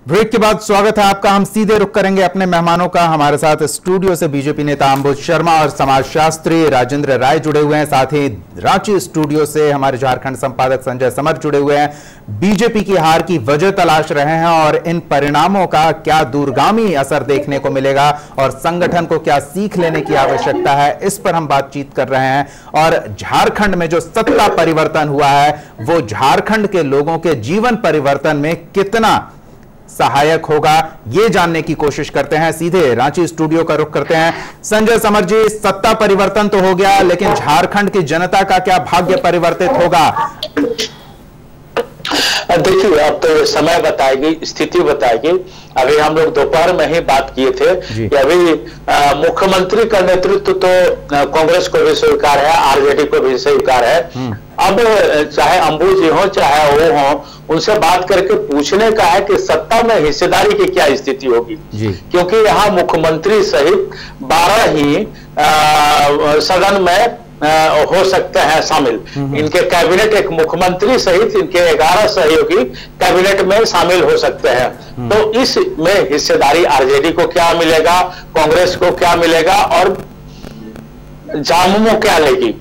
Break के बाद स्वागत है आपका। हम सीधे रुख करेंगे अपने मेहमानों का। हमारे साथ स्टूडियो से बीजेपी नेता अंबुज शर्मा और समाजशास्त्री राजेंद्र राय जुड़े हुए हैं। साथ ही रांची स्टूडियो से हमारे झारखंड संपादक संजय समर जुड़े हुए हैं। बीजेपी की हार की वजह तलाश रहे हैं और इन परिणामों का क्या दूरगामी असर देखने को मिलेगा और संगठन को क्या सीख लेने की आवश्यकता है, इस पर हम बातचीत कर रहे हैं। और झारखंड में जो सत्ता परिवर्तन हुआ है वो झारखंड के लोगों के जीवन परिवर्तन में कितना सहायक होगा, यह जानने की कोशिश करते हैं। सीधे रांची स्टूडियो का रुख करते हैं। संजय समर जी, सत्ता परिवर्तन तो हो गया, लेकिन झारखंड की जनता का क्या भाग्य परिवर्तित होगा? देखिए, अब तो समय बताएगी, स्थिति बताएगी। अभी हम लोग दोपहर में ही बात किए थे कि अभी मुख्यमंत्री का नेतृत्व तो कांग्रेस को भी स्वीकार है, आरजेडी को भी स्वीकार है। अब चाहे अंबुज जी हो चाहे वो हो, उनसे बात करके पूछने का है कि सत्ता में हिस्सेदारी की क्या स्थिति होगी, क्योंकि यहाँ मुख्यमंत्री सहित 12 ही सदन में हो सकते हैं शामिल। इनके कैबिनेट, एक मुख्यमंत्री सहित इनके 11 सहयोगी कैबिनेट में शामिल हो सकते हैं। तो इसमें हिस्सेदारी आरजेडी को क्या मिलेगा, कांग्रेस को क्या मिलेगा और झामुमो क्या लेगी,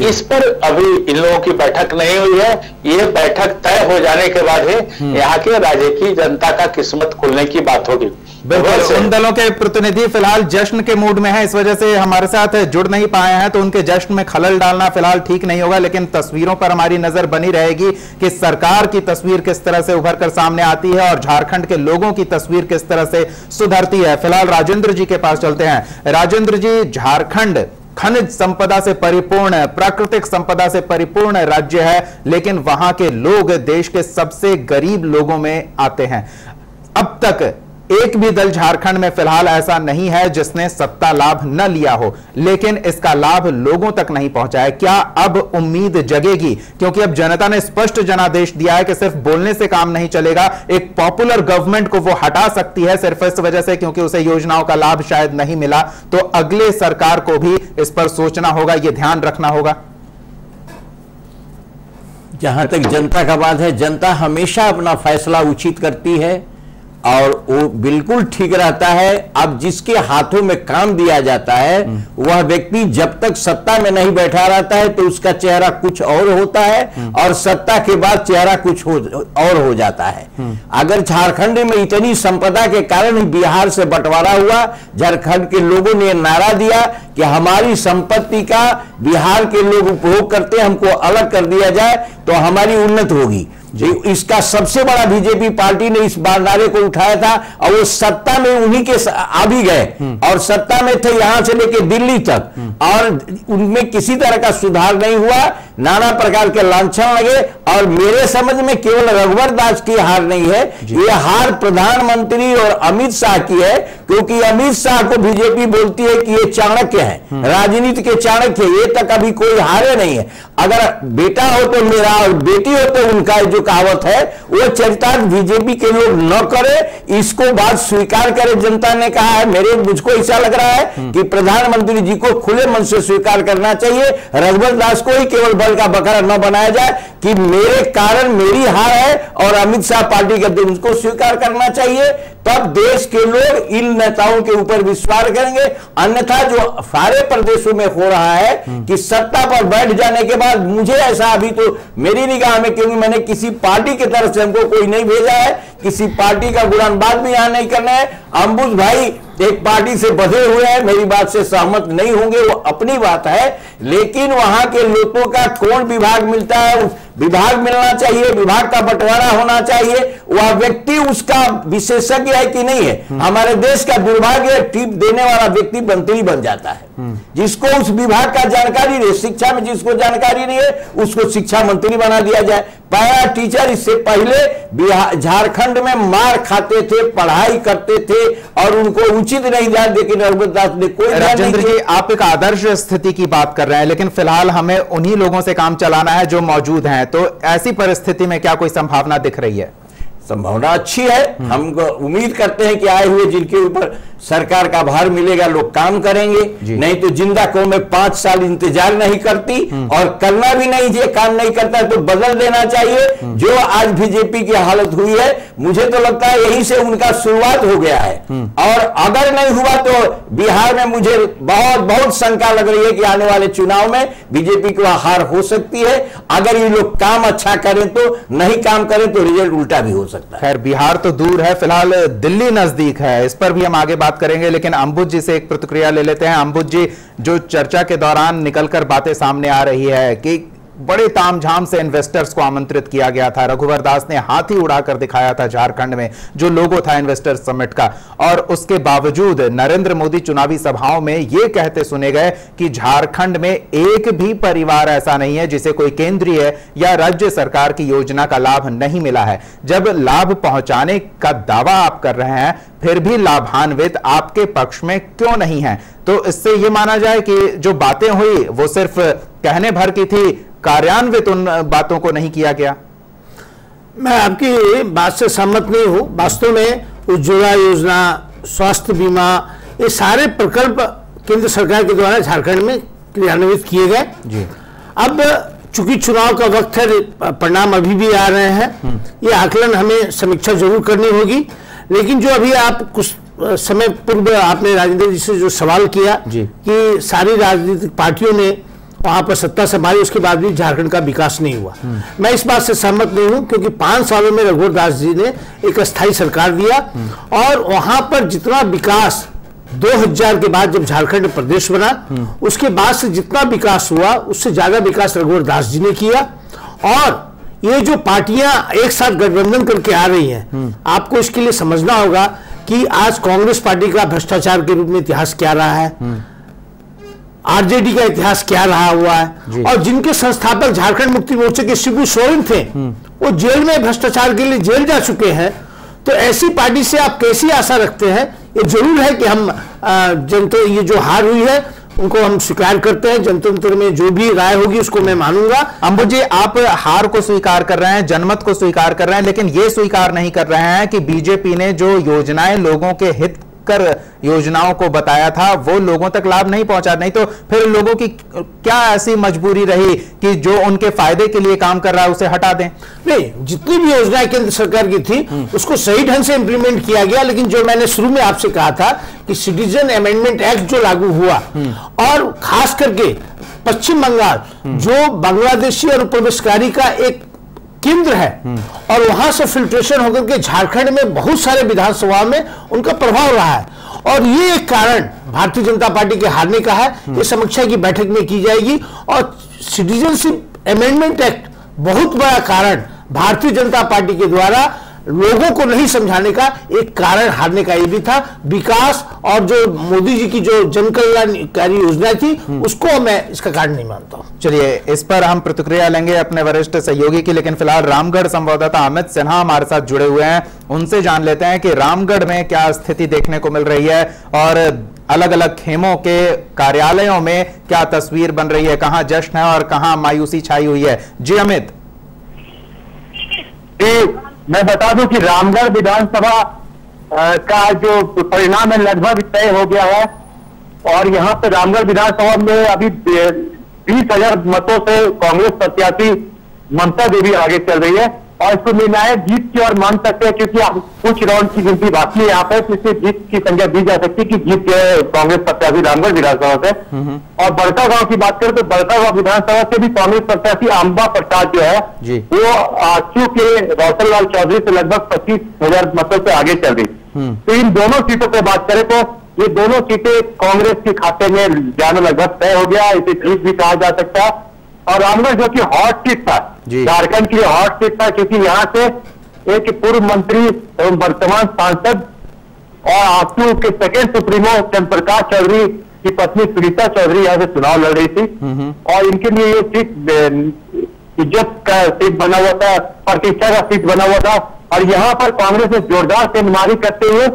इस पर अभी इन लोगों की बैठक नहीं हुई है। ये बैठक तय हो जाने के बाद ही यहाँ के राज्य की जनता का किस्मत खुलने की बात होगी। बिल्कुल, उन दलों के प्रतिनिधि फिलहाल जश्न के मूड में हैं, इस वजह से हमारे साथ जुड़ नहीं पाए हैं, तो उनके जश्न में खलल डालना फिलहाल ठीक नहीं होगा। लेकिन तस्वीरों पर हमारी नजर बनी रहेगी कि सरकार की तस्वीर किस तरह से उभर कर सामने आती है और झारखंड के लोगों की तस्वीर किस तरह से सुधरती है। फिलहाल राजेंद्र जी के पास चलते हैं। राजेंद्र जी, झारखंड खनिज संपदा से परिपूर्ण, प्राकृतिक संपदा से परिपूर्ण राज्य है, लेकिन वहां के लोग देश के सबसे गरीब लोगों में आते हैं। अब तक एक भी दल झारखंड में फिलहाल ऐसा नहीं है जिसने सत्ता लाभ न लिया हो, लेकिन इसका लाभ लोगों तक नहीं पहुंचा है। क्या अब उम्मीद जगेगी? क्योंकि अब जनता ने स्पष्ट जनादेश दिया है कि सिर्फ बोलने से काम नहीं चलेगा। एक पॉपुलर गवर्नमेंट को वो हटा सकती है सिर्फ इस वजह से क्योंकि उसे योजनाओं का लाभ शायद नहीं मिला। तो अगले सरकार को भी इस पर सोचना होगा, यह ध्यान रखना होगा। जहां तक जनता का बात है, जनता हमेशा अपना फैसला उचित करती है और वो बिल्कुल ठीक रहता है। अब जिसके हाथों में काम दिया जाता है वह व्यक्ति जब तक सत्ता में नहीं बैठा रहता है तो उसका चेहरा कुछ और होता है और सत्ता के बाद चेहरा कुछ और हो जाता है। अगर झारखंड में इतनी संपदा के कारण ही बिहार से बंटवारा हुआ, झारखंड के लोगों ने नारा दिया कि हमारी संपत्ति का बिहार के लोग उपभोग करते हैं, हमको अलग कर दिया जाए तो हमारी उन्नति होगी। इसका सबसे बड़ा बीजेपी पार्टी ने इस बार नारे को उठाया था और वो सत्ता में उन्हीं के आ भी गए और सत्ता में थे यहां से लेके दिल्ली तक, और उनमें किसी तरह का सुधार नहीं हुआ। नाना प्रकार के लांछन लगे और मेरे समझ में केवल रघुवर दास की हार नहीं है, ये हार प्रधानमंत्री और अमित शाह की है, क्योंकि अमित शाह को बीजेपी बोलती है कि ये चाणक्य है, राजनीति के चाणक्य। ये तक अभी कोई हारे नहीं है। अगर बेटा हो तो मेरा और बेटी हो तो उनका, जो कहावत है वो चरितार्थ बीजेपी के लोग न करे, इसको बात स्वीकार करे। जनता ने कहा है, मुझको ऐसा लग रहा है कि प्रधानमंत्री जी को खुले मन से स्वीकार करना चाहिए। रघुवर दास को ही केवल बल का बकरा न बनाया जाए कि मेरे कारण मेरी हार है और अमित शाह पार्टी के अध्यक्ष, उसको स्वीकार करना चाहिए। तब देश के लोग इन नेताओं के ऊपर विश्वास करेंगे। अन्यथा जो सारे प्रदेशों में हो रहा है कि सत्ता पर बैठ जाने के बाद, मुझे ऐसा अभी तो मेरी निगाह में, क्योंकि मैंने किसी पार्टी की तरफ से हमको कोई नहीं भेजा है, किसी पार्टी का गुणगान भी यहां नहीं करना है। अंबुज भाई एक पार्टी से बंधे हुए हैं, मेरी बात से सहमत नहीं होंगे, वो अपनी बात है, लेकिन वहां के लोगों का कौन विभाग मिलता है, उस विभाग मिलना चाहिए, विभाग का बंटवारा होना चाहिए। वह व्यक्ति उसका विशेषज्ञ है कि नहीं है। हमारे देश का दुर्भाग्य, टिप देने वाला व्यक्ति मंत्री बन जाता है, जिसको उस विभाग का जानकारी नहीं, शिक्षा में जिसको जानकारी नहीं है उसको शिक्षा मंत्री बना दिया जाए। पैरा टीचर इससे पहले झारखंड में मार खाते थे, पढ़ाई करते थे और उनको उचित नहीं ध्यान, लेकिन रघुवर दास ने कोई ध्यान नहीं दिया। आप एक आदर्श स्थिति की बात कर रहे हैं, लेकिन फिलहाल हमें उन्हीं लोगों से काम चलाना है जो मौजूद हैं। तो ऐसी परिस्थिति में क्या कोई संभावना दिख रही है? संभावना अच्छी है। हम उम्मीद करते हैं कि आए हुए जिनके ऊपर सरकार का भार मिलेगा, लोग काम करेंगे। नहीं तो जिंदा कौमें 5 साल इंतजार नहीं करती और करना भी नहीं चाहिए। काम नहीं करता तो बदल देना चाहिए। जो आज बीजेपी की हालत हुई है, मुझे तो लगता है यहीं से उनका शुरुआत हो गया है। और अगर नहीं हुआ तो बिहार में मुझे बहुत बहुत शंका लग रही है कि आने वाले चुनाव में बीजेपी को हार हो सकती है। अगर ये लोग काम अच्छा करें तो, नहीं काम करें तो रिजल्ट उल्टा भी हो सकता है। खैर, बिहार तो दूर है, फिलहाल दिल्ली नजदीक है, इस पर भी हम आगे बात करेंगे। लेकिन अंबुज जी से एक प्रतिक्रिया ले लेते हैं। अंबुज जी, जो चर्चा के दौरान निकलकर बातें सामने आ रही है कि बड़े तामझाम से इन्वेस्टर्स को आमंत्रित किया गया था, रघुवर दास ने हाथी उड़ाकर दिखाया था झारखंड में जो लोगो था इन्वेस्टर्स समिट का, और उसके बावजूद नरेंद्र मोदी चुनावी सभाओं में यह कहते सुने गए कि झारखंड में एक भी परिवार ऐसा नहीं है जिसे कोई केंद्रीय या राज्य सरकार की योजना का लाभ नहीं मिला है। जब लाभ पहुंचाने का दावा आप कर रहे हैं, फिर भी लाभान्वित आपके पक्ष में क्यों नहीं है? तो इससे यह माना जाए कि जो बातें हुई वो सिर्फ कहने भर की थी, कार्यान्वित उन बातों को नहीं किया गया। मैं आपकी बात से सहमत नहीं हूं। वास्तव में उज्ज्वला योजना, स्वास्थ्य बीमा, ये सारे प्रकल्प केंद्र सरकार के द्वारा झारखंड में क्रियान्वित किए गए जी। अब चूंकि चुनाव का वक्त है, परिणाम अभी भी आ रहे हैं, ये आकलन हमें समीक्षा जरूर करनी होगी। लेकिन जो अभी आप कुछ समय पूर्व आपने राजेंद्र जी से जो सवाल किया कि सारी राजनीतिक पार्टियों ने वहां पर सत्ता संभाली, उसके बाद भी झारखंड का विकास नहीं हुआ, मैं इस बात से सहमत नहीं हूं। क्योंकि 5 सालों में रघुवर दास जी ने एक अस्थायी सरकार दिया और वहां पर जितना विकास 2000 के बाद जब झारखंड प्रदेश बना, उसके बाद से जितना विकास हुआ उससे ज्यादा विकास रघुवर दास जी ने किया। और ये जो पार्टियां एक साथ गठबंधन करके आ रही हैं, आपको इसके लिए समझना होगा कि आज कांग्रेस पार्टी का भ्रष्टाचार के रूप में इतिहास क्या रहा है, आरजेडी का इतिहास क्या रहा हुआ है, और जिनके संस्थापक झारखंड मुक्ति मोर्चे के शिबू सोरेन थे, वो जेल में भ्रष्टाचार के लिए जेल जा चुके हैं। तो ऐसी पार्टी से आप कैसी आशा रखते हैं? ये जरूर है कि हम जनता, ये जो हार हुई है उनको हम स्वीकार करते हैं। जनतंत्र में जो भी राय होगी उसको मैं मानूंगा। अंबुज जी, आप हार को स्वीकार कर रहे हैं, जनमत को स्वीकार कर रहे हैं, लेकिन यह स्वीकार नहीं कर रहे हैं कि बीजेपी ने जो योजनाएं लोगों के हित कर योजनाओं को बताया था वो लोगों तक लाभ नहीं पहुंचा। नहीं तो फिर लोगों की क्या ऐसी मजबूरी रही कि जो उनके फायदे के लिए काम कर रहा है उसे हटा दें? नहीं, जितनी भी योजनाएं केंद्र सरकार की थी उसको सही ढंग से इंप्लीमेंट किया गया। लेकिन जो मैंने शुरू में आपसे कहा था कि सिटीजन अमेंडमेंट एक्ट जो लागू हुआ, और खास करके पश्चिम बंगाल जो बांग्लादेशी और प्रवेशकारी का एक केंद्र है, और वहां से फिल्ट्रेशन होकर के झारखंड में बहुत सारे विधानसभा में उनका प्रभाव रहा है, और ये एक कारण भारतीय जनता पार्टी के हारने का है। ये समीक्षा की बैठक में की जाएगी। और सिटीजनशिप अमेंडमेंट एक्ट बहुत बड़ा कारण भारतीय जनता पार्टी के द्वारा लोगों को नहीं समझाने का एक कारण हारने का ये भी था। विकास और जो मोदी जी की जो जनकल्याणकारी योजना थी उसको मैं इसका कारण नहीं मानता हूं। चलिए, इस पर हम प्रतिक्रिया लेंगे अपने वरिष्ठ सहयोगी की, लेकिन फिलहाल रामगढ़ संवाददाता अमित सिन्हा हमारे साथ जुड़े हुए हैं। उनसे जान लेते हैं कि रामगढ़ में क्या स्थिति देखने को मिल रही है और अलग अलग खेमों के कार्यालयों में क्या तस्वीर बन रही है, कहां जश्न है और कहां मायूसी छाई हुई है। जी अमित। मैं बता दूं कि रामगढ़ विधानसभा का जो परिणाम है लगभग तय हो गया है, और यहाँ पे रामगढ़ विधानसभा में अभी 20,000 मतों से कांग्रेस प्रत्याशी ममता देवी आगे चल रही है, और इसको निर्णायक जीत की ओर मान सकते हैं, क्योंकि अब कुछ राउंड की गिनती बाकी है यहाँ पे, तो इससे जीत की संख्या दी जा सकती है कि जीत गए कांग्रेस प्रत्याशी रामगढ़ विधानसभा से। और बड़कागांव की बात करें तो बड़कागांव विधानसभा से भी कांग्रेस प्रत्याशी अंबा प्रसाद जो है वो आजसू के रोशन लाल चौधरी से लगभग 25,000 मतों से आगे चल रही। तो इन दोनों सीटों पर बात करें तो ये दोनों सीटें कांग्रेस के खाते में जाना लगभग तय हो गया, इसे जीत भी कहा जा सकता है। और रामगढ़ जो कि हॉट सीट था, झारखंड की हॉट सीट था, क्योंकि यहाँ से एक पूर्व मंत्री एवं वर्तमान सांसद और आजसू के सेकेंड सुप्रीमो चंद्रप्रकाश चौधरी की पत्नी सुनीता चौधरी यहाँ से चुनाव लड़ रही थी, और इनके लिए ये सीट इज्जत का सीट बना हुआ था, प्रतिष्ठा का सीट बना हुआ था, और यहाँ पर कांग्रेस ने जोरदार सेंधमारी करते हुए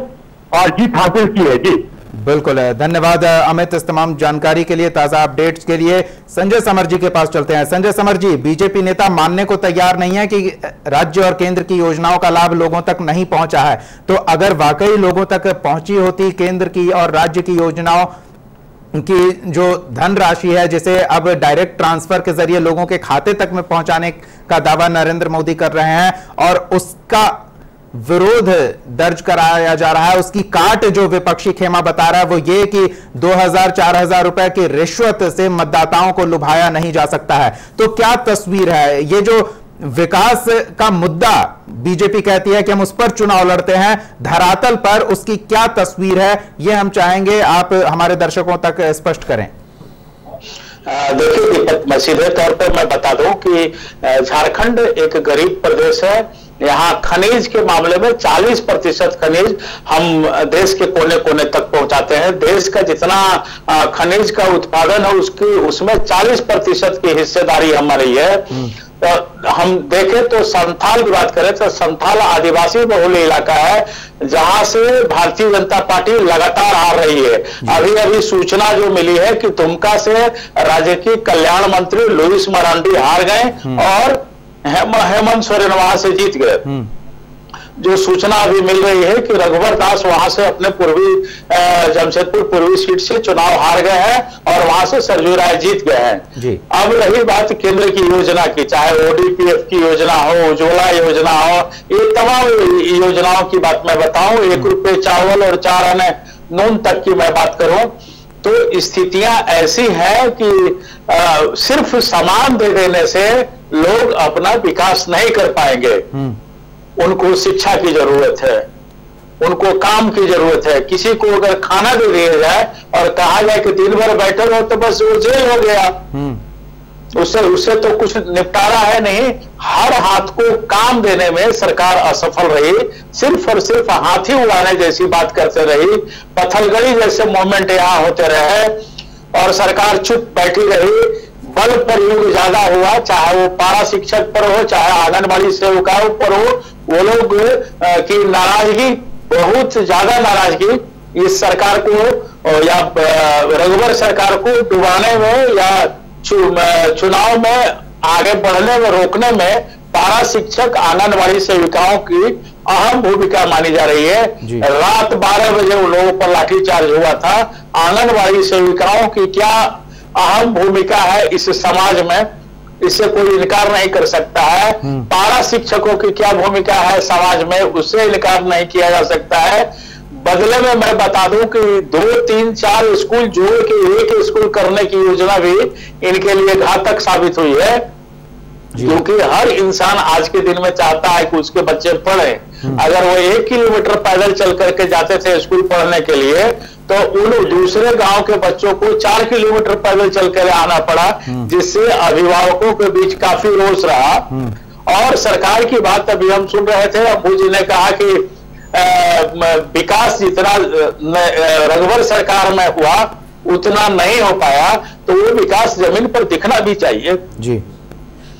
और जीत हासिल की है। बिल्कुल है, धन्यवाद अमित इस तमाम जानकारी के लिए, ताजा अपडेट्स के लिए। संजय समर जी के पास चलते हैं। संजय समर जी, बीजेपी नेता मानने को तैयार नहीं है कि राज्य और केंद्र की योजनाओं का लाभ लोगों तक नहीं पहुंचा है, तो अगर वाकई लोगों तक पहुंची होती केंद्र की और राज्य की योजनाओं की जो धनराशि है, जिसे अब डायरेक्ट ट्रांसफर के जरिए लोगों के खाते तक में पहुंचाने का दावा नरेंद्र मोदी कर रहे हैं और उसका विरोध दर्ज कराया जा रहा है, उसकी काट जो विपक्षी खेमा बता रहा है वो ये कि 2000-4000 रुपए की रिश्वत से मतदाताओं को लुभाया नहीं जा सकता है। तो क्या तस्वीर है? ये जो विकास का मुद्दा बीजेपी कहती है कि हम उस पर चुनाव लड़ते हैं, धरातल पर उसकी क्या तस्वीर है, ये हम चाहेंगे आप हमारे दर्शकों तक स्पष्ट करें। देखिए दीपक, मैं सीधे तौर पर मैं बता दूं कि झारखंड एक गरीब प्रदेश है। यहाँ खनिज के मामले में 40% खनिज हम देश के कोने कोने तक पहुंचाते हैं। देश का जितना खनिज का उत्पादन है उसमें 40% की हिस्सेदारी हमारी है। तो हम देखें तो संथाल की बात करें तो संथाल आदिवासी बहुल इलाका है, जहां से भारतीय जनता पार्टी लगातार आ रही है। अभी अभी सूचना जो मिली है कि दुमका से राज्य की कल्याण मंत्री लुइस मरांडी हार गए और हेमंत सोरेन वहां से जीत गए। जो सूचना अभी मिल रही है कि रघुवर दास वहां से अपने जमशेदपुर पूर्वी सीट से चुनाव हार गए हैं और वहां से सरजू राय जीत गए हैं। अब रही बात केंद्र की योजना की, चाहे ओडीपीएफ की योजना हो, उज्ज्वला योजना हो, ये तमाम योजनाओं की बात मैं बताऊं, 1 रुपये चावल और 4 आने नून तक की मैं बात करूं तो स्थितियां ऐसी हैं कि सिर्फ सामान दे देने से लोग अपना विकास नहीं कर पाएंगे। उनको शिक्षा की जरूरत है, उनको काम की जरूरत है। किसी को अगर खाना दे दिया जाए और कहा जाए कि दिन भर बैठे रहो तो बस वो जेल हो गया, उससे तो कुछ निपटारा है नहीं। हर हाथ को काम देने में सरकार असफल रही, सिर्फ और सिर्फ हाथी उड़ाने जैसी बात करते रही, पत्थलगड़ी जैसे मूवमेंट यहाँ होते रहे और सरकार चुप बैठी रही। बल प्रयोग ज्यादा हुआ, चाहे वो पारा शिक्षक पर हो, चाहे आंगनबाड़ी सेविकाओं पर हो, वो लोग की नाराजगी, बहुत ज्यादा नाराजगी इस सरकार को या रघुवर सरकार को डुबाने में या चुनाव में आगे बढ़ने में रोकने में पारा शिक्षक आंगनबाड़ी सेविकाओं की अहम भूमिका मानी जा रही है। रात 12 बजे उन लोगों पर लाठीचार्ज हुआ था। आंगनबाड़ी सेविकाओं की क्या अहम भूमिका है इस समाज में, इससे कोई इनकार नहीं कर सकता है। पारा शिक्षकों की क्या भूमिका है समाज में, उससे इनकार नहीं किया जा सकता है। बदले में मैं बता दूं कि 2, 3, 4 स्कूल जोड़ के एक स्कूल करने की योजना भी इनके लिए घातक साबित हुई है, क्योंकि हर इंसान आज के दिन में चाहता है कि उसके बच्चे पढ़ें। अगर वो 1 किलोमीटर पैदल चल करके जाते थे स्कूल पढ़ने के लिए, तो उन दूसरे गांव के बच्चों को 4 किलोमीटर पैदल चल कर आना पड़ा, जिससे अभिभावकों के बीच काफी रोष रहा। और सरकार की बात अभी हम सुन रहे थे, अबू जी ने कहा कि विकास जितना रघुवर सरकार में हुआ उतना नहीं हो पाया, तो वो विकास जमीन पर दिखना भी चाहिए। जी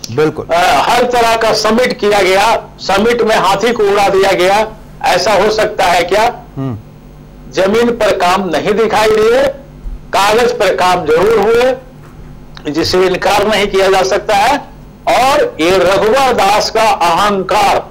बिल्कुल। हर तरह का समिट किया गया, समिट में हाथी को उड़ा दिया गया, ऐसा हो सकता है क्या? जमीन पर काम नहीं दिखाई दिए, कागज पर काम जरूर हुए, जिसे इनकार नहीं किया जा सकता है। और ये रघुवर दास का अहंकार,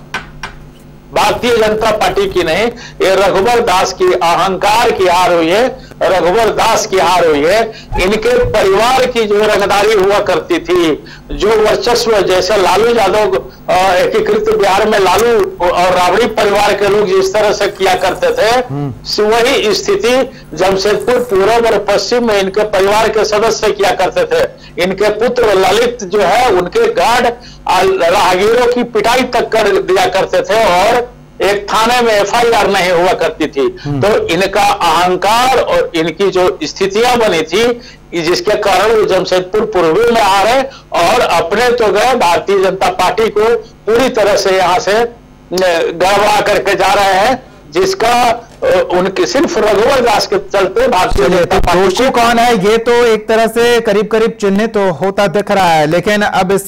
भारतीय जनता पार्टी की नहीं, ये रघुवर दास की अहंकार की हार हुई है, रघुवर दास की हार हुई है। इनके परिवार की जो रंगदारी हुआ करती थी, जो वर्चस्व, जैसे लालू यादव एकीकृत बिहार में लालू और राबड़ी परिवार के लोग जिस तरह से किया करते थे, वही स्थिति जमशेदपुर पूर्व और पश्चिम में इनके परिवार के सदस्य किया करते थे। इनके पुत्र ललित जो है, उनके गार्ड राहगीरों की पिटाई तक कर दिया करते थे और एक थाने में एफआईआर नहीं हुआ करती थी। तो इनका अहंकार और इनकी जो स्थितियां बनी थी, जिसके कारण वो जमशेदपुर पूर्वी में आ रहे और अपने तो गए, भारतीय जनता पार्टी को पूरी तरह से यहां से गड़बड़ा करके जा रहे हैं। जिसका उनके सिर्फ रघुवर दास के चलते भारतीय जनता पार्टी दोषी कौन है ये तो एक तरह से करीब करीब चिन्हित तो होता दिख रहा है, लेकिन अब इस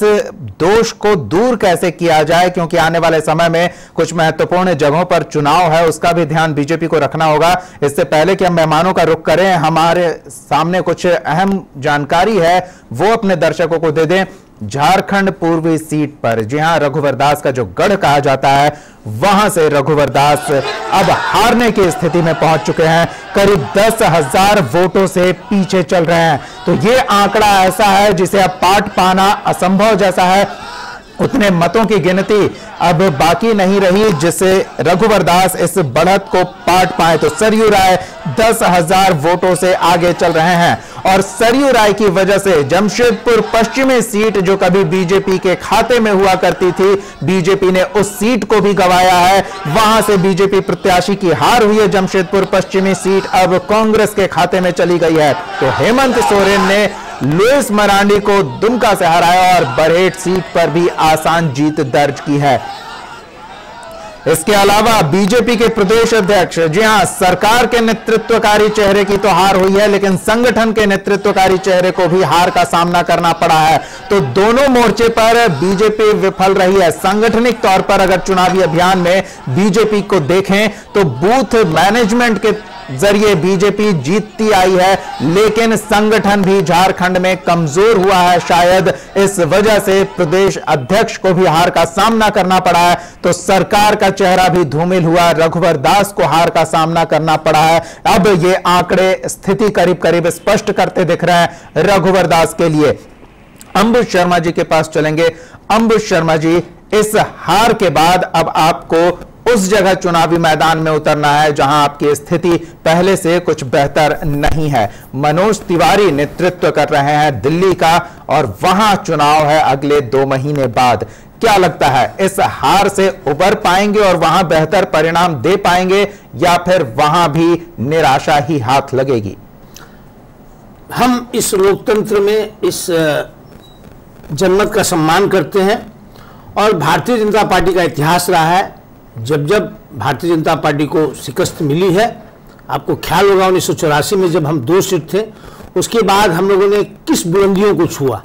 दोष को दूर कैसे किया जाए, क्योंकि आने वाले समय में कुछ महत्वपूर्ण जगहों पर चुनाव है, उसका भी ध्यान बीजेपी को रखना होगा। इससे पहले कि हम मेहमानों का रुख करें, हमारे सामने कुछ अहम जानकारी है वो अपने दर्शकों को दे दें। झारखंड पूर्वी सीट पर, जी हां, रघुवर दास का जो गढ़ कहा जाता है, वहां से रघुवर दास अब हारने की स्थिति में पहुंच चुके हैं। करीब 10,000 वोटों से पीछे चल रहे हैं। तो ये आंकड़ा ऐसा है जिसे अब पाट पाना असंभव जैसा है। उतने मतों की गिनती अब बाकी नहीं रही जिससे रघुवर दास इस बढ़त को पाट पाए। तो सरयू राय 10,000 वोटों से आगे चल रहे हैं और सरयू राय की वजह से जमशेदपुर पश्चिमी सीट जो कभी बीजेपी के खाते में हुआ करती थी, बीजेपी ने उस सीट को भी गंवाया है। वहां से बीजेपी प्रत्याशी की हार हुई है। जमशेदपुर पश्चिमी सीट अब कांग्रेस के खाते में चली गई है। तो हेमंत सोरेन ने लुइस मरांडी को दुमका से हराया और बरहेट सीट पर भी आसान जीत दर्ज की है। इसके अलावा बीजेपी के प्रदेश अध्यक्ष, जी हां, सरकार के नेतृत्वकारी चेहरे की तो हार हुई है, लेकिन संगठन के नेतृत्वकारी चेहरे को भी हार का सामना करना पड़ा है। तो दोनों मोर्चे पर बीजेपी विफल रही है। सांगठनिक तौर पर अगर चुनावी अभियान में बीजेपी को देखें तो बूथ मैनेजमेंट के जरिए बीजेपी जीतती आई है, लेकिन संगठन भी झारखंड में कमजोर हुआ है। शायद इस वजह से प्रदेश अध्यक्ष को भी हार का सामना करना पड़ा है। तो सरकार का चेहरा भी धूमिल हुआ, रघुवर दास को हार का सामना करना पड़ा है। अब ये आंकड़े स्थिति करीब करीब स्पष्ट करते दिख रहे हैं रघुवर दास के लिए। अंबुज शर्मा जी के पास चलेंगे। अंबुज शर्मा जी, इस हार के बाद अब आपको उस जगह चुनावी मैदान में उतरना है जहां आपकी स्थिति पहले से कुछ बेहतर नहीं है। मनोज तिवारी नेतृत्व कर रहे हैं दिल्ली का और वहां चुनाव है अगले 2 महीने बाद। क्या लगता है, इस हार से उबर पाएंगे और वहां बेहतर परिणाम दे पाएंगे या फिर वहां भी निराशा ही हाथ लगेगी? हम इस लोकतंत्र में इस जनमत का सम्मान करते हैं और भारतीय जनता पार्टी का इतिहास रहा है, जब जब भारतीय जनता पार्टी को शिकस्त मिली है, आपको ख्याल होगा 1984 में जब हम 2 सीट थे, उसके बाद हम लोगों ने किस बुलंदियों को छुआ।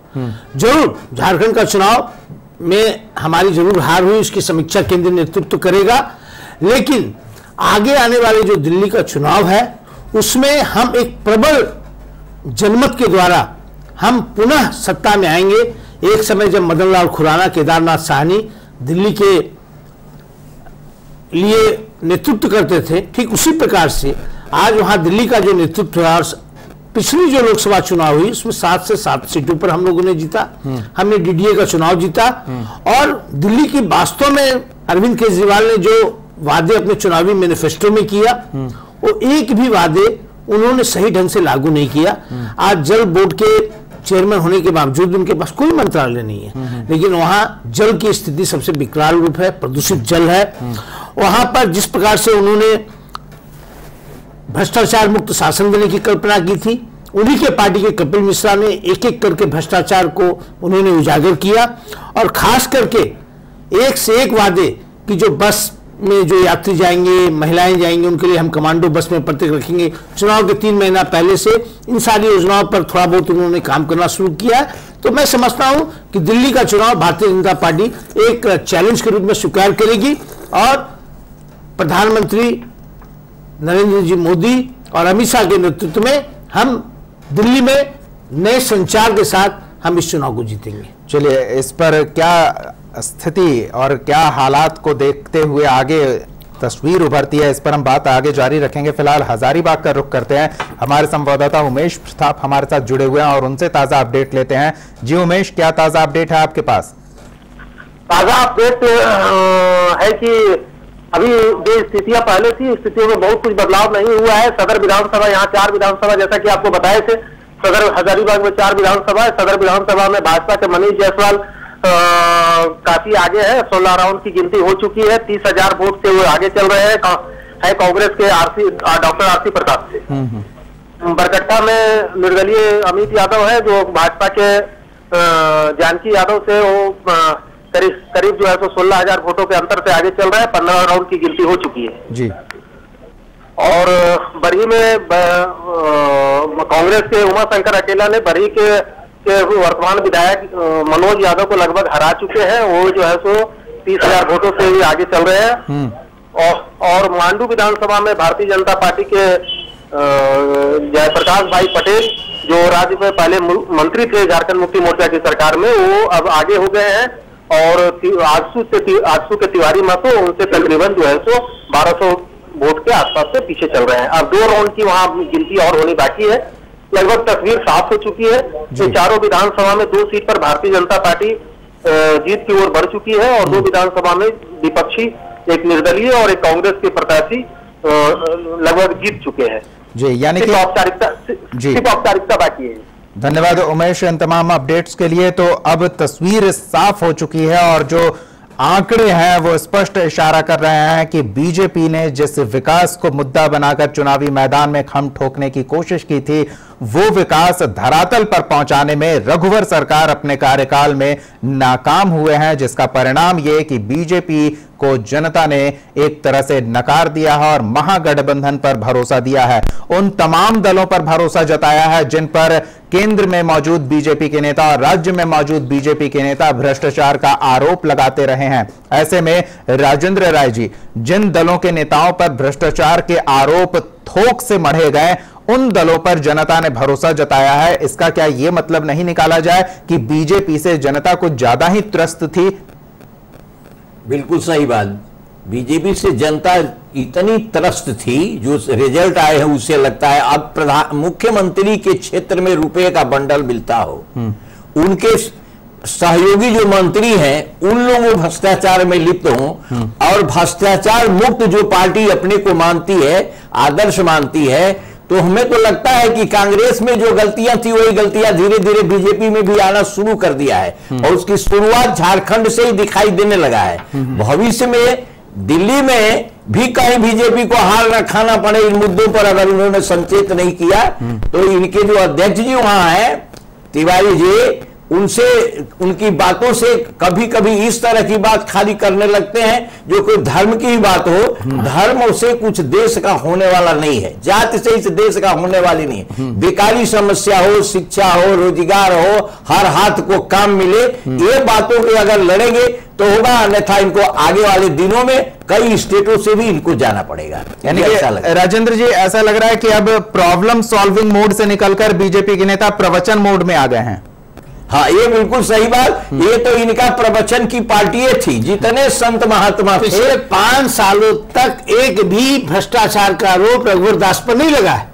जरूर झारखंड का चुनाव में हमारी जरूर हार हुई, उसकी समीक्षा केंद्रीय नेतृत्व करेगा, लेकिन आगे आने वाले जो दिल्ली का चुनाव है उसमें हम एक प्रबल जनमत के द्वारा हम पुनः सत्ता में आएंगे। एक समय जब मदन लाल खुराना, केदारनाथ साहनी दिल्ली के लिए नेतृत्व करते थे, ठीक उसी प्रकार से आज वहां दिल्ली का जो नेतृत्व है, और पिछली जो लोकसभा चुनाव हुई उसमें 7 से 7 सीटों पर हम लोगों ने जीता। हमने डीडीए का चुनाव जीता और दिल्ली की वास्तव में अरविंद केजरीवाल ने जो वादे अपने चुनावी मैनिफेस्टो में किया, वो एक भी वादे उन्होंने सही ढंग से लागू नहीं किया। आज जल बोर्ड के चेयरमैन होने के बावजूद उनके पास कोई मंत्रालय नहीं है, लेकिन वहां जल की स्थिति सबसे विकराल रूप है, प्रदूषित जल है। वहां पर जिस प्रकार से उन्होंने भ्रष्टाचार मुक्त शासन देने की कल्पना की थी, उन्हीं के पार्टी के कपिल मिश्रा ने एक एक करके भ्रष्टाचार को उन्होंने उजागर किया और खास करके एक से एक वादे कि जो बस में जो यात्री जाएंगे, महिलाएं जाएंगी, उनके लिए हम कमांडो बस में प्रत्येक रखेंगे। चुनाव के 3 महीना पहले से इन सारी योजनाओं पर थोड़ा बहुत उन्होंने काम करना शुरू किया है। तो मैं समझता हूं कि दिल्ली का चुनाव भारतीय जनता पार्टी एक चैलेंज के रूप में स्वीकार करेगी और प्रधानमंत्री नरेंद्र जी मोदी और अमित शाह के नेतृत्व में हम दिल्ली में नए संचार के साथ हम इस चुनाव को जीतेंगे। चलिए, इस पर क्या स्थिति और क्या हालात को देखते हुए आगे तस्वीर उभरती है, इस पर हम बात आगे जारी रखेंगे। फिलहाल हजारीबाग का रुख करते हैं। हमारे संवाददाता उमेश प्रताप हमारे साथ जुड़े हुए हैं और उनसे ताजा अपडेट लेते हैं। जी उमेश, क्या ताजा अपडेट है आपके पास? ताजा अपडेट है कि अभी जो स्थितियां पहले थी, स्थितियों में बहुत कुछ बदलाव नहीं हुआ है। सदर विधानसभा, यहाँ 4 विधानसभा जैसा कि आपको बताए थे, सदर हजारीबाग में 4 विधानसभा है। सदर विधानसभा में भाजपा के मनीष जायसवाल काफी आगे है, 16 राउंड की गिनती हो चुकी है, 30,000 वोट से वो आगे चल रहे हैं। कांग्रेस के डॉक्टर आरसी प्रताप से। बरकट्टा में निर्दलीय अमित यादव है, जो भाजपा के जानकी यादव से वो करीब जो है तो 16,000 वोटों के अंतर से आगे चल रहा है। 15 राउंड की गिनती हो चुकी है जी। और बरही में कांग्रेस के उमा शंकर अकेला ने बरही के वर्तमान विधायक मनोज यादव को लगभग हरा चुके हैं। वो जो है सो 30,000 वोटों से ही आगे चल रहे हैं। और मांडू विधानसभा में भारतीय जनता पार्टी के जयप्रकाश भाई पटेल, जो राज्य में पहले मंत्री थे झारखंड मुक्ति मोर्चा की सरकार में, वो अब आगे हो गए हैं और आजसू के तिवारी महतो उनसे तकरीबन जो है सो 1200 वोट के आसपास से पीछे चल रहे हैं। अब 2 राउंड की वहां गिनती और होनी बाकी है। लगभग तस्वीर साफ हो चुकी है कि चारों विधानसभा में 2 सीट पर भारतीय जनता पार्टी जीत की ओर बढ़ चुकी है और 2 विधानसभा में विपक्षी, एक निर्दलीय और एक कांग्रेस के प्रत्याशी लगभग जीत चुके हैं जी। यानी कि औपचारिकता बाकी है। धन्यवाद उमेश इन तमाम अपडेट्स के लिए। तो अब तस्वीर साफ हो चुकी है और जो आंकड़े हैं वो स्पष्ट इशारा कर रहे हैं कि बीजेपी ने जिस विकास को मुद्दा बनाकर चुनावी मैदान में खम ठोकने की कोशिश की थी, वो विकास धरातल पर पहुंचाने में रघुवर सरकार अपने कार्यकाल में नाकाम हुए हैं, जिसका परिणाम ये कि बीजेपी को जनता ने एक तरह से नकार दिया है और महागठबंधन पर भरोसा दिया है। उन तमाम दलों पर भरोसा जताया है जिन पर केंद्र में मौजूद बीजेपी के नेता और राज्य में मौजूद बीजेपी के नेता भ्रष्टाचार का आरोप लगाते रहे हैं। ऐसे में राजेंद्र राय जी, जिन दलों के नेताओं पर भ्रष्टाचार के आरोप थोक से मढ़े गए, उन दलों पर जनता ने भरोसा जताया है। इसका क्या यह मतलब नहीं निकाला जाए कि बीजेपी से जनता कुछ ज्यादा ही त्रस्त थी? बिल्कुल सही बात। बीजेपी से जनता इतनी त्रस्त थी, जो रिजल्ट आए हैं उससे लगता है अब मुख्यमंत्री के क्षेत्र में रुपए का बंडल मिलता हो, उनके सहयोगी जो मंत्री हैं उन लोगों भ्रष्टाचार में लिप्त हों और भ्रष्टाचार मुक्त जो पार्टी अपने को मानती है, आदर्श मानती है, तो हमें तो लगता है कि कांग्रेस में जो गलतियां थी वही गलतियां धीरे धीरे बीजेपी में भी आना शुरू कर दिया है और उसकी शुरुआत झारखंड से ही दिखाई देने लगा है। भविष्य में दिल्ली में भी कहीं बीजेपी को हार न खाना पड़े इन मुद्दों पर अगर उन्होंने संचेत नहीं किया, तो इनके जो अध्यक्ष जी वहां है तिवारी जी, उनसे उनकी बातों से कभी कभी इस तरह की बात खाली करने लगते हैं जो कोई धर्म की ही बात हो। धर्म से कुछ देश का होने वाला नहीं है, जाति से इस देश का होने वाली नहीं है। बेकारी समस्या हो, शिक्षा हो, रोजगार हो, हर हाथ को काम मिले, ये बातों के अगर लड़ेंगे तो होगा, अन्यथा इनको आगे वाले दिनों में कई स्टेटों से भी इनको जाना पड़ेगा। यानी कि राजेंद्र जी, ऐसा लग रहा है कि अब प्रॉब्लम सॉल्विंग मोड से निकलकर बीजेपी के नेता प्रवचन मोड में आ गए हैं। हाँ, ये बिल्कुल सही बात। ये तो इनका प्रवचन की पार्टी थी। जितने संत महात्मा पिछले 5 सालों तक एक भी भ्रष्टाचार का आरोप रघुवर दास पर नहीं लगा है।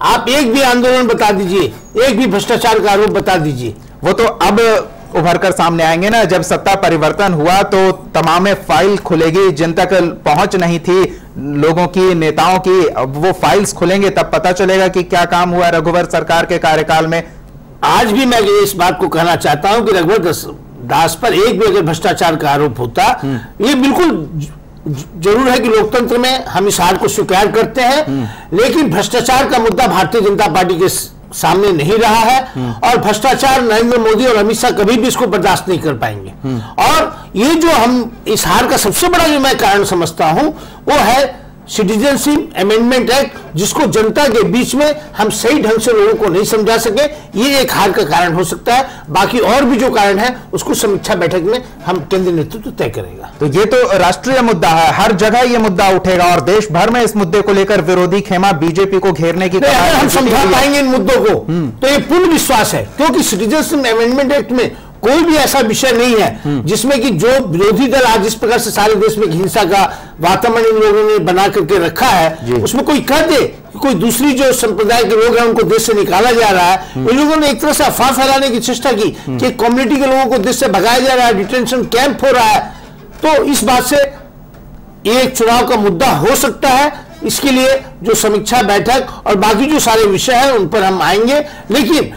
आप एक भी आंदोलन बता दीजिए, एक भी भ्रष्टाचार का आरोप बता दीजिए। वो तो अब उभर कर सामने आएंगे ना। जब सत्ता परिवर्तन हुआ तो तमाम फाइल खुलेगी, जिन तक पहुंच नहीं थी लोगों की, नेताओं की, वो फाइल्स खुलेंगे, तब पता चलेगा कि क्या काम हुआ रघुवर सरकार के कार्यकाल में। आज भी मैं इस बात को कहना चाहता हूं कि रघुवर दास पर एक भी अगर भ्रष्टाचार का आरोप होता, ये बिल्कुल जरूर है कि लोकतंत्र में हम इस हार को स्वीकार करते हैं, लेकिन भ्रष्टाचार का मुद्दा भारतीय जनता पार्टी के सामने नहीं रहा है और भ्रष्टाचार नरेंद्र मोदी और अमित शाह कभी भी इसको बर्दाश्त नहीं कर पाएंगे। और ये जो हम इस हार का सबसे बड़ा जो मैं कारण समझता हूं वो है सिटीजनशिप अमेंडमेंट एक्ट, जिसको जनता के बीच में हम सही ढंग से लोगों को नहीं समझा सके। ये एक हार का कारण हो सकता है। बाकी और भी जो कारण है उसको समीक्षा बैठक में हम केंद्रीय नेतृत्व तय करेगा। तो ये तो राष्ट्रीय मुद्दा है, हर जगह ये मुद्दा उठेगा और देश भर में इस मुद्दे को लेकर विरोधी खेमा बीजेपी को घेरने की अगर हम समझा पाएंगे इन मुद्दों को तो ये पूर्ण विश्वास है, क्योंकि सिटीजनशिप अमेंडमेंट एक्ट में कोई भी ऐसा विषय नहीं है जिसमें कि जो विरोधी दल आज इस प्रकार से सारे देश में हिंसा का वातावरण इन लोगों ने बना करके रखा है, उसमें कोई कह दे कि कोई दूसरी जो संप्रदाय के लोग हैं उनको देश से निकाला जा रहा है। इन लोगों ने एक तरह से अफवाह फैलाने की चेष्टा की कि कम्युनिटी के लोगों को देश से भगाया जा रहा है, डिटेंशन कैंप हो रहा है। तो इस बात से ये एक चुनाव का मुद्दा हो सकता है। इसके लिए जो समीक्षा बैठक और बाकी जो सारे विषय है उन पर हम आएंगे, लेकिन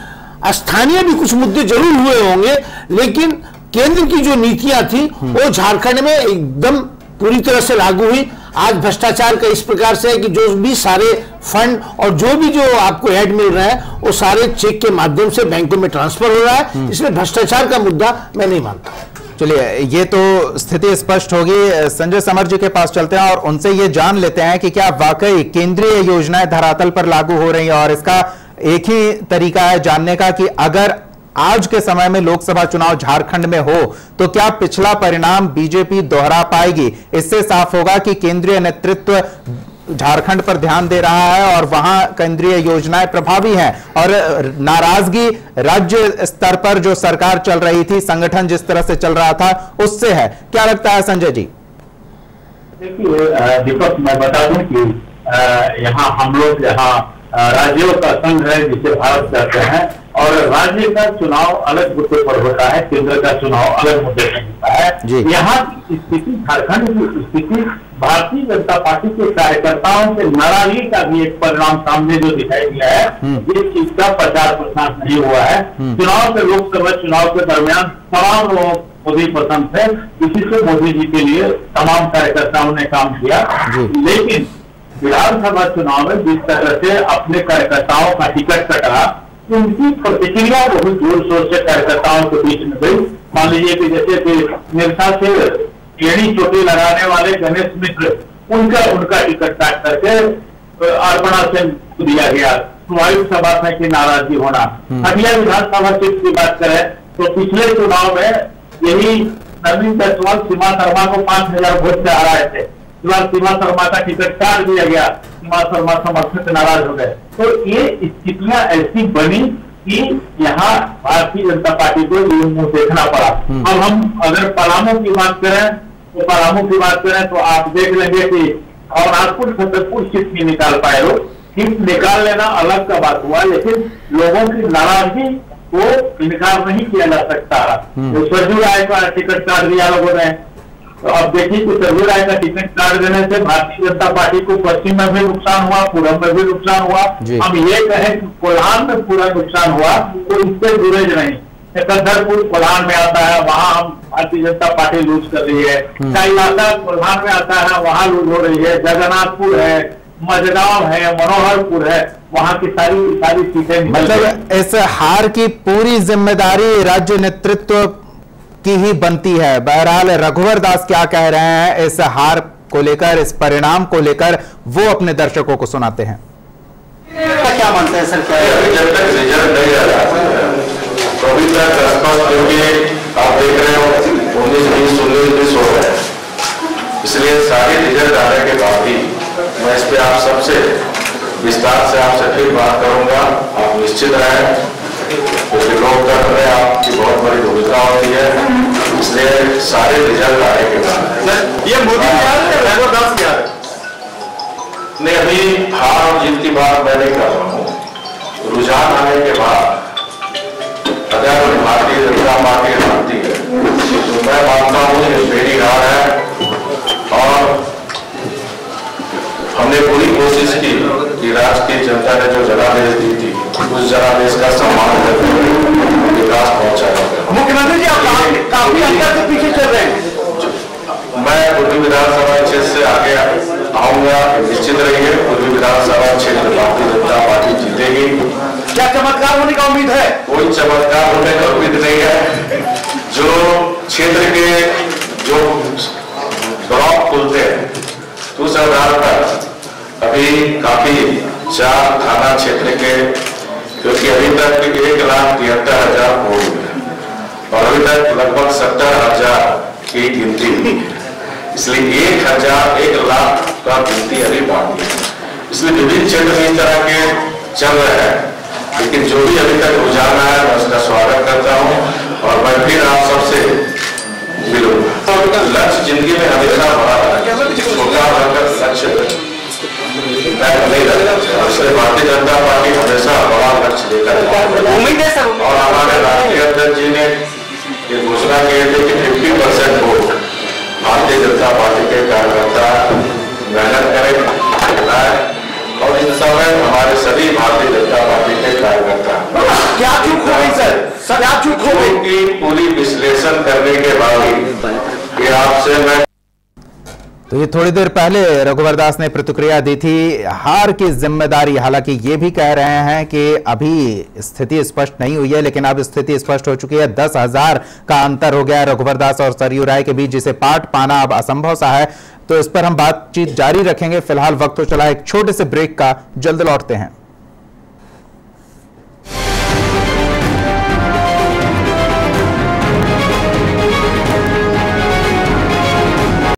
स्थानीय भी कुछ मुद्दे जरूर हुए होंगे, लेकिन केंद्र की जो नीतियां थी वो झारखंड में एकदम पूरी तरह से लागू हुई। आज भ्रष्टाचार का इस प्रकार से है कि जो भी सारे फंड और जो भी जो आपको ऐड मिल रहा है वो सारे चेक के माध्यम से बैंकों में ट्रांसफर हो रहा है। इसमें भ्रष्टाचार का मुद्दा मैं नहीं मानता। चलिए, ये तो स्थिति स्पष्ट होगी। संजय समर जी के पास चलते हैं और उनसे ये जान लेते हैं कि क्या वाकई केंद्रीय योजनाएं धरातल पर लागू हो रही हैं, और इसका एक ही तरीका है जानने का कि अगर आज के समय में लोकसभा चुनाव झारखंड में हो तो क्या पिछला परिणाम बीजेपी दोहरा पाएगी। इससे साफ होगा कि केंद्रीय नेतृत्व झारखंड पर ध्यान दे रहा है और वहां केंद्रीय योजनाएं प्रभावी हैं, और नाराजगी राज्य स्तर पर जो सरकार चल रही थी, संगठन जिस तरह से चल रहा था, उससे है। क्या लगता है संजय जी? देखिए दीपक, मैं बता दूं कि यहाँ हम लोग राज्यों का संघ है जिसे भारत कहते हैं, और राज्य का चुनाव अलग मुद्दे पर होता है, केंद्र का चुनाव अलग मुद्दे पर होता है। यहाँ की स्थिति, झारखंड की स्थिति, भारतीय जनता पार्टी के कार्यकर्ताओं से नाराजगी का भी एक परिणाम सामने जो दिखाई दिया है। ये चीज का प्रचार प्रसार नहीं हुआ है। चुनाव के, लोकसभा चुनाव के दरमियान तमाम लोगों मोदी पसंद थे, इसी से मोदी जी के लिए तमाम कार्यकर्ताओं ने काम किया। लेकिन विधानसभा चुनाव में जिस तरह से अपने कार्यकर्ताओं का टिकट कटा, उनकी प्रतिक्रिया बहुत जोर शोर से कार्यकर्ताओं के बीच में गई। मान लीजिए कि जैसे कि निरसा से एड़ी चोटी लगाने वाले गणेश मिश्र, उनका टिकट काट करके अर्पणा से दिया गया। स्वाभाविक सा बात है कि नाराजगी होना। हटिया विधानसभा सीट की बात करें तो पिछले चुनाव में यही नवीन जायसवाल सीमा शर्मा को 5000 वोट से हराए थे। सीमा शर्मा का टिकट काट दिया गया, सीमा शर्मा समर्थक नाराज हो गए। तो ये स्थितियां ऐसी बनी कि यहाँ भारतीय जनता पार्टी को ये मुंह देखना पड़ा। अब हम अगर पलामू की बात करें तो आप देख लेंगे कि नागपुर छतरपुर सीट नहीं निकाल पाए लोग। सीट निकाल लेना अलग का बात हुआ, लेकिन लोगों की नाराजगी को इनकार नहीं किया जा सकता। तो सरजू राय का टिकट काट दिया लोगों ने। तो अब देखिए कि सरजू राय का टिकट काट देने से भारतीय जनता पार्टी को पश्चिम में भी नुकसान हुआ, पूरब में भी नुकसान हुआ। हम ये कहें कि कोल्हान में पूरा नुकसान हुआ तो इससे गुरेज नहीं। एकंदरपुर कोल्हान में आता है, वहां हम भारतीय जनता पार्टी लूज कर रही है। इलाका कोल्हान में आता है, वहां लूज हो रही है। जगन्नाथपुर है, मजगांव है, मनोहरपुर है, वहां की सारी सीटें। मतलब इस हार की पूरी जिम्मेदारी राज्य नेतृत्व की ही बनती है। बहरहाल रघुवर दास क्या कह रहे हैं इस हार को लेकर, इस परिणाम को लेकर, वो अपने दर्शकों को सुनाते हैं। क्या मानते हैं सर? जब तक रिजल्ट नहीं आ रहा तो अभी तक स्पष्ट, क्योंकि आप देख रहे हो 19-20 हो रहे हैं, इसलिए सारे रिजल्ट आने के बाद भी मैं इस पे आप सबसे विस्तार से आपसे फिर बात करूंगा। आप निश्चित रहें, क्योंकि लोकतंत्र में आपकी बहुत बड़ी भूमिका होती है, इसलिए सारे रिजल्ट आने के बाद ये मोदी रघुवर याद नहीं, अभी हार और जीत की बात मैं नहीं कर रहा हूँ। रुझान आने के बाद अगर भारतीय जनता पार्टी हारती है तो मैं मानता हूँ कि मेरी हार है, और हमने पूरी कोशिश की कि राष्ट्र की जनता ने जो जनादेश दी थी उस जनादेश का सम्मान करते हुए विकास पहुंचाया। मुख्यमंत्री जी आप काफी अंतर से पीछे चल रहे हैं। मैं पूर्वी विधानसभा क्षेत्र से आगे आऊंगा, निश्चित रहिए। पूर्वी विधानसभा क्षेत्र भारतीय जनता पार्टी जीतेगी। क्या चमत्कार होने का उम्मीद है? कोई चमत्कार होने का उम्मीद नहीं है। जो क्षेत्र के जो ब्लॉक खुलते हैं तो उस आधार पर अभी काफी 4 थाना क्षेत्र के, क्योंकि अभी तक 1,73,000 वोट हुए और अभी तक लगभग 70,000 की गिनती हुई है, इसलिए 1 लाख का गिनती अभी बाकी है। इसलिए विभिन्न क्षेत्र में इस तरह के चल रहे हैं, लेकिन जो भी अभी तक रुझान है मैं उसका स्वागत करता हूँ और मैं फिर आप सबसे मिलूंगा। तो लक्ष्य जिंदगी में हमेशा बड़ा छोटा लक्ष्य नहीं रखता, इसलिए भारतीय जनता पार्टी हमेशा बड़ा लक्ष्य लेकर उम्मीद है सर। और हमारे राष्ट्रीय अध्यक्ष जी ने ये घोषणा की थी कि 50% वोट भारतीय जनता पार्टी के कार्यकर्ता मेहनत करें, और इन समय हमारे सभी भारतीय जनता पार्टी के कार्यकर्ता क्या चूक हो गई सर? क्या चूक हो गई? की पूरी विश्लेषण करने के बाद ये आपसे मैं तो ये थोड़ी देर पहले रघुवर दास ने प्रतिक्रिया दी थी हार की जिम्मेदारी, हालांकि ये भी कह रहे हैं कि अभी स्थिति स्पष्ट नहीं हुई है, लेकिन अब स्थिति स्पष्ट हो चुकी है। 10,000 का अंतर हो गया है रघुवर दास और सरयू राय के बीच, जिसे पाट पाना अब असंभव सा है। तो इस पर हम बातचीत जारी रखेंगे। फिलहाल वक्त तो चला एक छोटे से ब्रेक का, जल्द लौटते हैं।